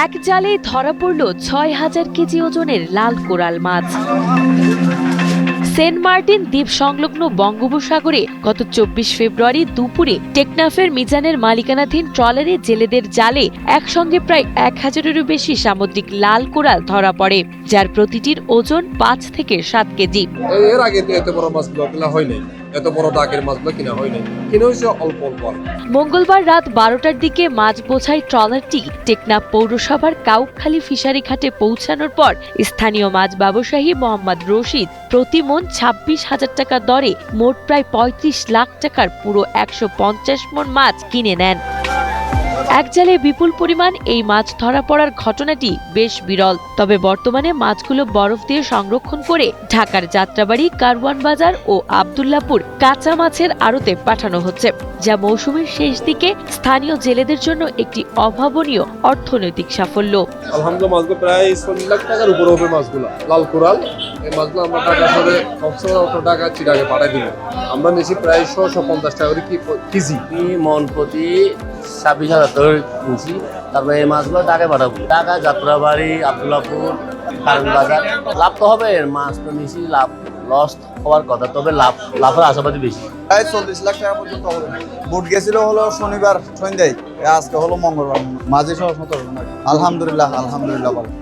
এক জালে ধরা পড়ল ৬,০০০ কেজি ওজনের লাল কোরাল মাছ। সেন্ট মার্টিন দ্বীপ সংলগ্ন বঙ্গোপসাগরে গত ২৪ ফেব্রুয়ারি দুপুরে টেকনাফের মিজানের মালিকানাধীন ট্রলারে জেলেদের জালে একসঙ্গে প্রায় ১,০০০-এরও বেশি সামুদ্রিক লাল কোরাল ধরা পড়ে, যার প্রতিটির ওজন ৫ থেকে ৭ কেজি। এর আগে এত বড় মাছগুলো কিনা হয় নাই, এত বড় দাগের মাছগুলো কিনা হয় নাই, কিনা হয়েছে অল্প অল্প। মঙ্গলবার রাত ১২টার দিকে মাছ বোঝাই ট্রলারটি টেকনাফ পৌরসভার কাউখালী ফিশারি ঘাটে পৌঁছানোর পর স্থানীয় মাছ ব্যবসায়ী মোহাম্মদ রশিদ প্রতি মণ ২৬,০০০ টাকা দরে মোট প্রায় ৩৫ লাখ টাকার পুরো ১৫০ মণ মাছ কিনে নেন। এক জালে বিপুল পরিমাণ এই মাছ ধরা পড়ার ঘটনাটি বেশ বিরল। তবে বর্তমানে মাছগুলো বরফ দিয়ে সংরক্ষণ করে ঢাকার যাত্রাবাড়ি, কারওয়ান বাজার ও আব্দুল্লাহপুর কাঁচা মাছের আড়তে পাঠানো হচ্ছে, যা মৌসুমের শেষ দিকে স্থানীয় জেলেদের জন্য একটি অভাবনীয় অর্থনৈতিক সাফল্য। আলহামদুলিল্লাহ মাছগুলো প্রায় ৪০ লাখ টাকার উপরে হবে। মাছগুলো লাল কোরাল, এই মাছগুলো আমরা টাকা করে সবসময় টাকা চিটাকে পাঠাই দিব। আমরা নিচ্ছি প্রায় ১৫০ টাকা করে কেজি, মন প্রতি ২৬,০০০ করে কিনছি। তারপরে এই মাছগুলো টাকা পাঠাবো, টাকা যাত্রাবাড়ি, আব্দুল্লাহপুর, কারণ বাজার। লাভ তো হবে, মাছ তো নিচ্ছি, লাভ লস হওয়ার কথা, তবে লাভের আশাবাদী বেশি। প্রায় ৪০ লাখ টাকা পর্যন্ত হবে। বুট গেছিল হলো শনিবার সন্ধ্যায়, আজকে হলো মঙ্গলবার, মাঝে সহ ১৭। আলহামদুলিল্লাহ ভালো।